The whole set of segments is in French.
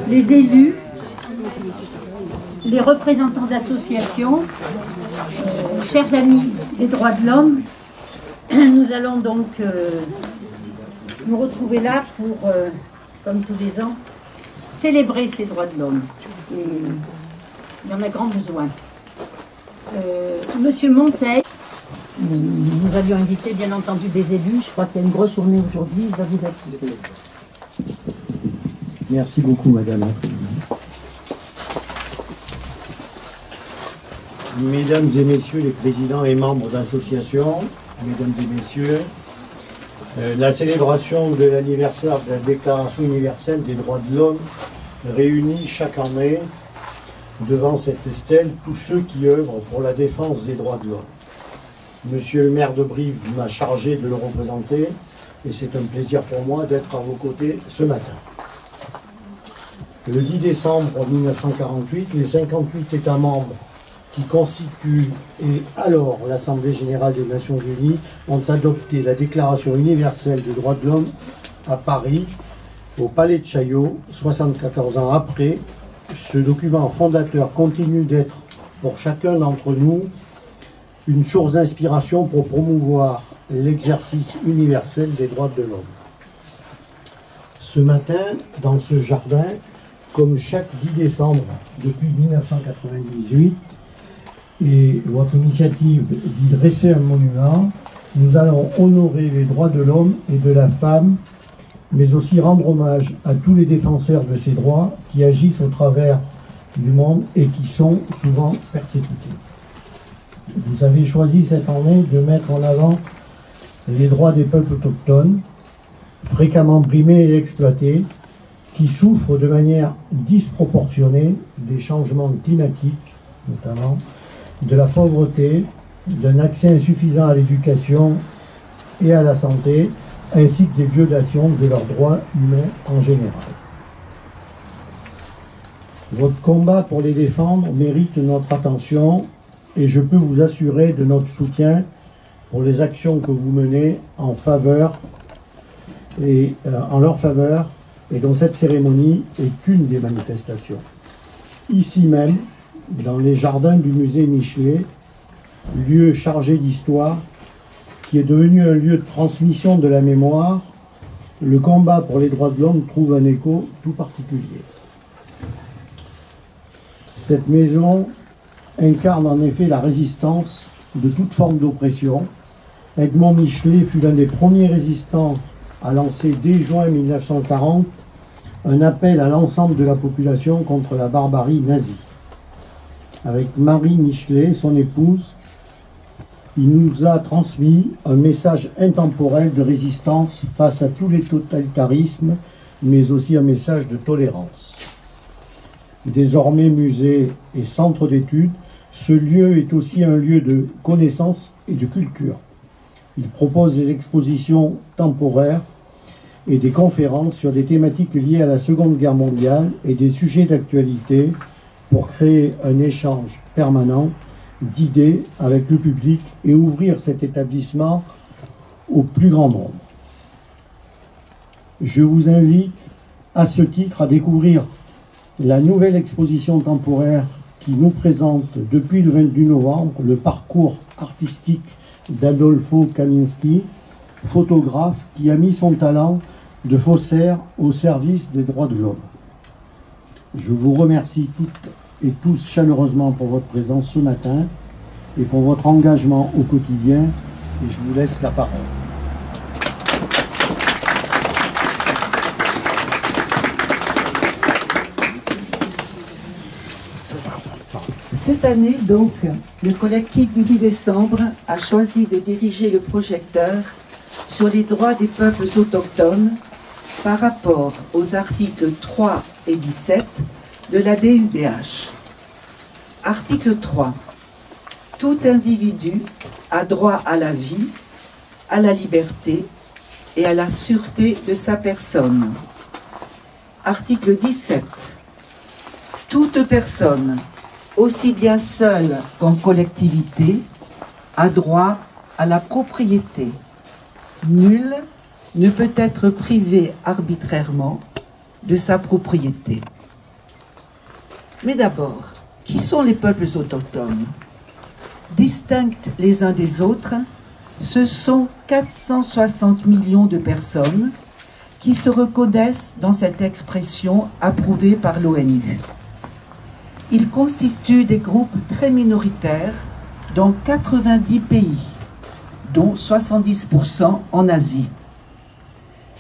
les élus, les représentants d'associations, chers amis des droits de l'homme, nous allons donc nous retrouver là pour, comme tous les ans, célébrer ces droits de l'homme. Et il y en a grand besoin. Monsieur Monteil, nous avions invité bien entendu des élus. Je crois qu'il y a une grosse journée aujourd'hui. Je vais vous accueillir. Merci beaucoup, Madame la Présidente. Mesdames et Messieurs les présidents et membres d'associations, Mesdames et Messieurs, la célébration de l'anniversaire de la Déclaration universelle des droits de l'homme réunit chaque année devant cette stèle tous ceux qui œuvrent pour la défense des droits de l'homme. Monsieur le maire de Brive m'a chargé de le représenter et c'est un plaisir pour moi d'être à vos côtés ce matin. Le 10 décembre 1948, les 58 États membres qui constituent et alors l'Assemblée générale des Nations unies ont adopté la Déclaration universelle des droits de l'homme à Paris, au Palais de Chaillot, 74 ans après. Ce document fondateur continue d'être pour chacun d'entre nous une source d'inspiration pour promouvoir l'exercice universel des droits de l'homme. Ce matin, dans ce jardin, comme chaque 10 décembre depuis 1998, et votre initiative d'y dresser un monument, nous allons honorer les droits de l'homme et de la femme, mais aussi rendre hommage à tous les défenseurs de ces droits qui agissent au travers du monde et qui sont souvent persécutés. Vous avez choisi cette année de mettre en avant les droits des peuples autochtones, fréquemment brimés et exploités, qui souffrent de manière disproportionnée des changements climatiques, notamment, de la pauvreté, d'un accès insuffisant à l'éducation et à la santé, ainsi que des violations de leurs droits humains en général. Votre combat pour les défendre mérite notre attention et je peux vous assurer de notre soutien pour les actions que vous menez en leur faveur et dont cette cérémonie est une des manifestations. Ici même, dans les jardins du musée Michelet, lieu chargé d'histoire, qui est devenu un lieu de transmission de la mémoire, le combat pour les droits de l'homme trouve un écho tout particulier. Cette maison incarne en effet la résistance de toute forme d'oppression. Edmond Michelet fut l'un des premiers résistants à lancer dès juin 1940 un appel à l'ensemble de la population contre la barbarie nazie. Avec Marie Michelet, son épouse, il nous a transmis un message intemporel de résistance face à tous les totalitarismes, mais aussi un message de tolérance. Désormais musée et centre d'études, ce lieu est aussi un lieu de connaissance et de culture. Il propose des expositions temporaires et des conférences sur des thématiques liées à la Seconde Guerre mondiale et des sujets d'actualité pour créer un échange permanent d'idées avec le public et ouvrir cet établissement au plus grand nombre. Je vous invite à ce titre à découvrir la nouvelle exposition temporaire qui nous présente depuis le 22 novembre le parcours artistique d'Adolfo Kaminski, photographe qui a mis son talent de faussaire au service des droits de l'homme. Je vous remercie toutes et tous chaleureusement pour votre présence ce matin et pour votre engagement au quotidien et je vous laisse la parole. Cette année, donc, le collectif du 10 décembre a choisi de diriger le projecteur sur les droits des peuples autochtones par rapport aux articles 3 et 17 de la DUDH. Article 3. Tout individu a droit à la vie, à la liberté et à la sûreté de sa personne. Article 17. Toute personne, aussi bien seule qu'en collectivité, a droit à la propriété. Nul ne peut être privé arbitrairement de sa propriété. Mais d'abord, qui sont les peuples autochtones? Distincts les uns des autres, ce sont 460 millions de personnes qui se reconnaissent dans cette expression approuvée par l'ONU. Ils constituent des groupes très minoritaires dans 90 pays, dont 70% en Asie.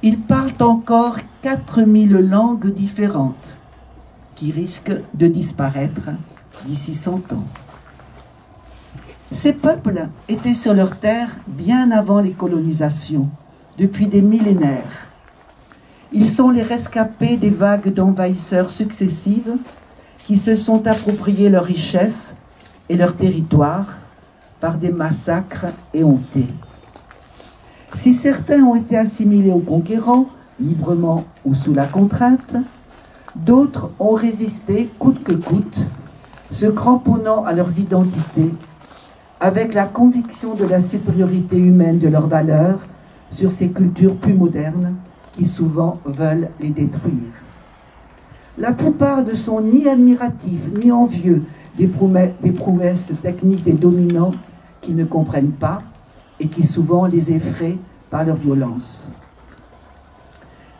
Ils parlent encore 4000 langues différentes qui risquent de disparaître d'ici 100 ans. Ces peuples étaient sur leur terre bien avant les colonisations, depuis des millénaires. Ils sont les rescapés des vagues d'envahisseurs successives qui se sont appropriés leurs richesses et leurs territoires par des massacres éhontés. Si certains ont été assimilés aux conquérants, librement ou sous la contrainte, d'autres ont résisté coûte que coûte, se cramponnant à leurs identités, avec la conviction de la supériorité humaine de leurs valeurs sur ces cultures plus modernes qui souvent veulent les détruire. La plupart ne sont ni admiratifs ni envieux des prouesses techniques des dominants qui ne comprennent pas et qui souvent les effraient par leur violence.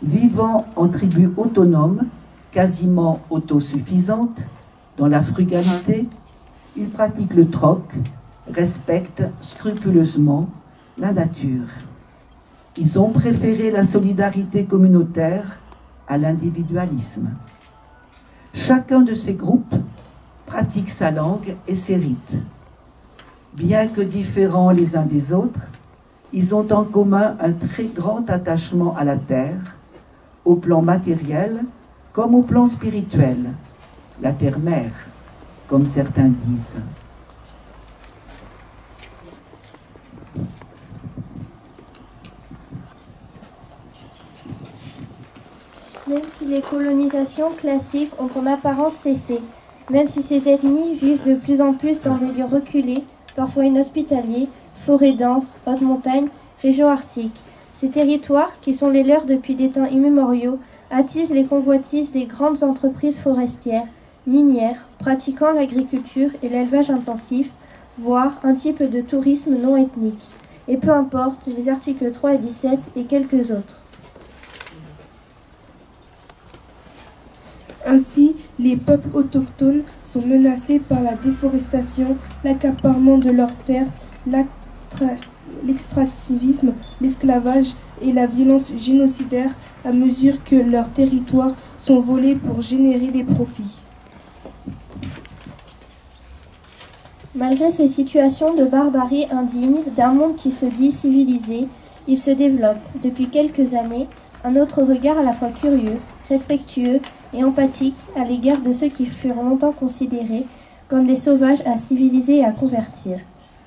Vivant en tribus autonomes, quasiment autosuffisantes, dans la frugalité, ils pratiquent le troc, respectent scrupuleusement la nature. Ils ont préféré la solidarité communautaire à l'individualisme. Chacun de ces groupes pratique sa langue et ses rites. Bien que différents les uns des autres, ils ont en commun un très grand attachement à la terre, au plan matériel comme au plan spirituel, la terre-mère, comme certains disent. Même si les colonisations classiques ont en apparence cessé, même si ces ethnies vivent de plus en plus dans des lieux reculés, parfois inhospitaliers, forêts denses, hautes montagnes, régions arctiques, ces territoires, qui sont les leurs depuis des temps immémoriaux, attisent les convoitises des grandes entreprises forestières, minières, pratiquant l'agriculture et l'élevage intensif, voire un type de tourisme non ethnique. Et peu importe les articles 3 et 17 et quelques autres. Ainsi, les peuples autochtones sont menacés par la déforestation, l'accaparement de leurs terres, l'extractivisme, l'esclavage et la violence génocidaire à mesure que leurs territoires sont volés pour générer des profits. Malgré ces situations de barbarie indigne d'un monde qui se dit civilisé, il se développe, depuis quelques années, un autre regard à la fois curieux, respectueux et empathique à l'égard de ceux qui furent longtemps considérés comme des sauvages à civiliser et à convertir.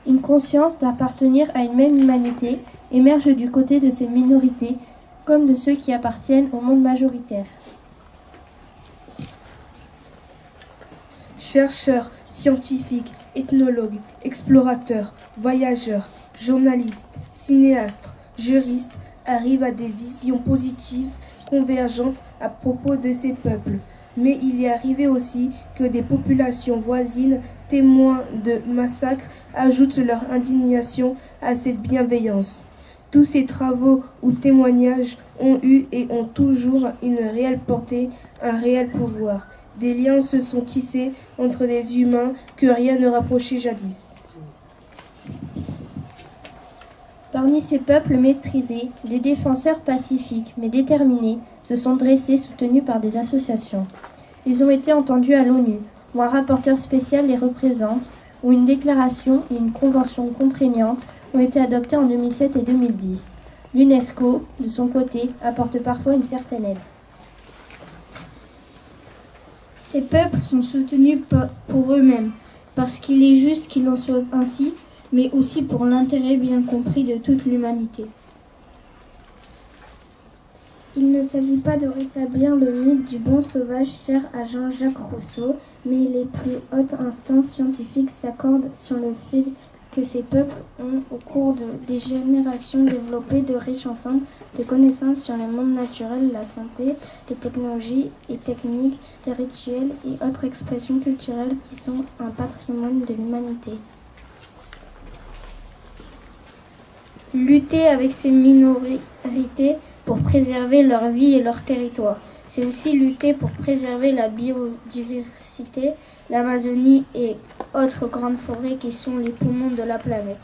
Une conscience d'appartenir à une même humanité émerge du côté de ces minorités comme de ceux qui appartiennent au monde majoritaire. Chercheurs, scientifiques, ethnologues, explorateurs, voyageurs, journalistes, cinéastes, juristes arrivent à des visions positives, convergentes à propos de ces peuples. Mais il est arrivé aussi que des populations voisines, témoins de massacres, ajoutent leur indignation à cette bienveillance. Tous ces travaux ou témoignages ont eu et ont toujours une réelle portée, un réel pouvoir. Des liens se sont tissés entre des humains que rien ne rapprochait jadis. Parmi ces peuples maîtrisés, des défenseurs pacifiques mais déterminés se sont dressés soutenus par des associations. Ils ont été entendus à l'ONU, où un rapporteur spécial les représente, où une déclaration et une convention contraignante ont été adoptées en 2007 et 2010. L'UNESCO, de son côté, apporte parfois une certaine aide. Ces peuples sont soutenus pour eux-mêmes, parce qu'il est juste qu'il en soit ainsi, mais aussi pour l'intérêt bien compris de toute l'humanité. Il ne s'agit pas de rétablir le mythe du bon sauvage cher à Jean-Jacques Rousseau, mais les plus hautes instances scientifiques s'accordent sur le fait que ces peuples ont, au cours des générations, développé de riches ensembles de connaissances sur le monde naturel, la santé, les technologies et techniques, les rituels et autres expressions culturelles qui sont un patrimoine de l'humanité. Lutter avec ces minorités pour préserver leur vie et leur territoire. C'est aussi lutter pour préserver la biodiversité, l'Amazonie et autres grandes forêts qui sont les poumons de la planète.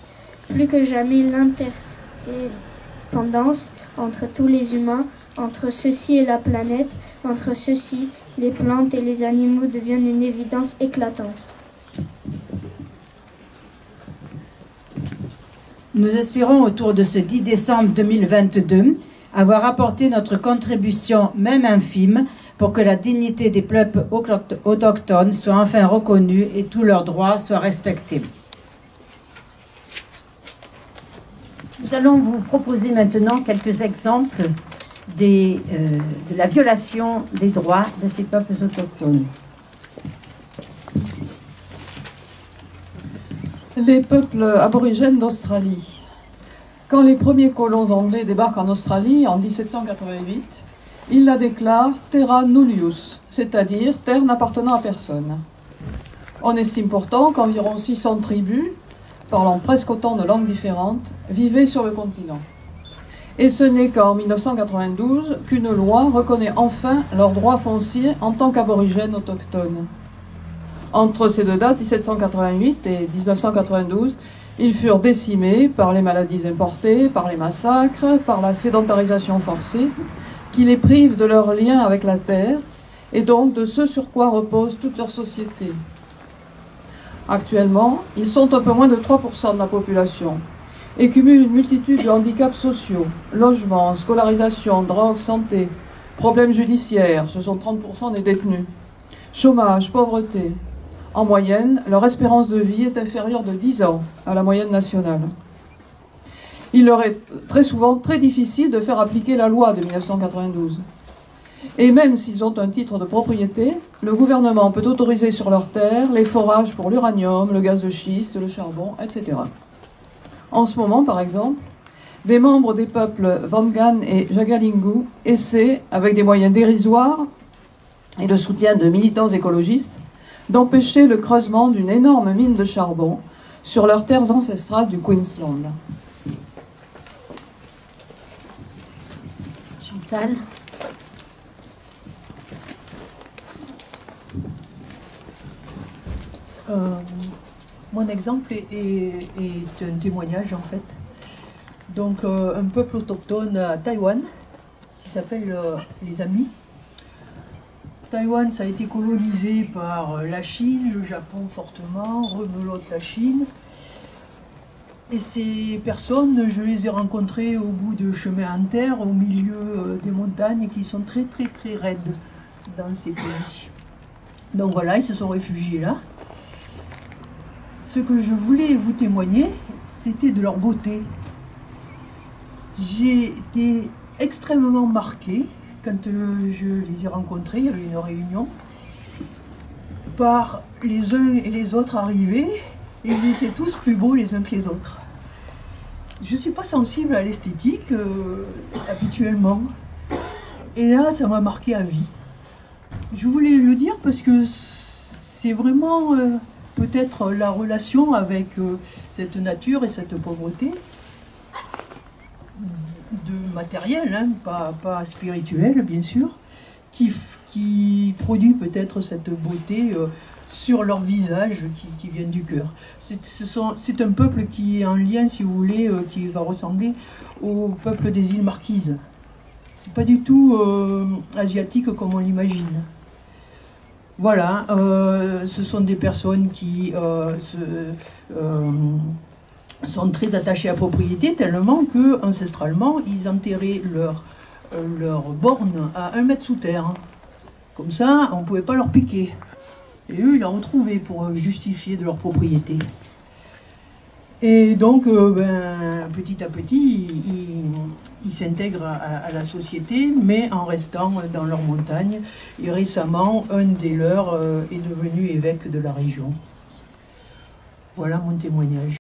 Plus que jamais, l'interdépendance entre tous les humains, entre ceux-ci et la planète, entre ceux-ci, les plantes et les animaux deviennent une évidence éclatante. Nous espérons autour de ce 10 décembre 2022 avoir apporté notre contribution, même infime, pour que la dignité des peuples autochtones soit enfin reconnue et tous leurs droits soient respectés. Nous allons vous proposer maintenant quelques exemples de la violation des droits de ces peuples autochtones. Les peuples aborigènes d'Australie. Quand les premiers colons anglais débarquent en Australie en 1788, ils la déclarent terra nullius, c'est-à-dire terre n'appartenant à personne. On estime pourtant qu'environ 600 tribus, parlant presque autant de langues différentes, vivaient sur le continent. Et ce n'est qu'en 1992 qu'une loi reconnaît enfin leurs droits fonciers en tant qu'aborigènes autochtones. Entre ces deux dates, 1788 et 1992, ils furent décimés par les maladies importées, par les massacres, par la sédentarisation forcée, qui les prive de leur lien avec la terre et donc de ce sur quoi repose toute leur société. Actuellement, ils sont un peu moins de 3% de la population et cumulent une multitude de handicaps sociaux, logement, scolarisation, drogue, santé, problèmes judiciaires, ce sont 30% des détenus, chômage, pauvreté. En moyenne, leur espérance de vie est inférieure de 10 ans à la moyenne nationale. Il leur est très souvent très difficile de faire appliquer la loi de 1992. Et même s'ils ont un titre de propriété, le gouvernement peut autoriser sur leurs terres les forages pour l'uranium, le gaz de schiste, le charbon, etc. En ce moment, par exemple, des membres des peuples Wangan et Jagalingou essaient, avec des moyens dérisoires et le soutien de militants écologistes, d'empêcher le creusement d'une énorme mine de charbon sur leurs terres ancestrales du Queensland. Chantal. Mon exemple est un témoignage en fait. Donc un peuple autochtone à Taïwan qui s'appelle les Amis. Taïwan, ça a été colonisé par la Chine, le Japon fortement, rebelote la Chine. Et ces personnes, je les ai rencontrées au bout de chemins en terre, au milieu des montagnes, qui sont très très très raides dans ces pays. Donc voilà, ils se sont réfugiés là. Ce que je voulais vous témoigner, c'était de leur beauté. J'ai été extrêmement marquée quand je les ai rencontrés, il y avait une réunion, par les uns et les autres arrivés, et ils étaient tous plus beaux les uns que les autres. Je ne suis pas sensible à l'esthétique habituellement, et là ça m'a marqué à vie. Je voulais le dire parce que c'est vraiment peut-être la relation avec cette nature et cette pauvreté, de matériel, hein, pas spirituel bien sûr, qui produit peut-être cette beauté sur leur visage qui vient du cœur. C'est un peuple qui est en lien, si vous voulez, qui va ressembler au peuple des îles Marquises. C'est pas du tout asiatique comme on l'imagine. Voilà, ce sont des personnes qui sont très attachés à la propriété, tellement que ancestralement ils enterraient leur borne à 1 mètre sous terre. Comme ça, on ne pouvait pas leur piquer. Et eux, ils la retrouvaient pour justifier de leur propriété. Et donc, petit à petit, ils s'intègrent à la société, mais en restant dans leur montagne. Et récemment, un des leurs est devenu évêque de la région. Voilà mon témoignage.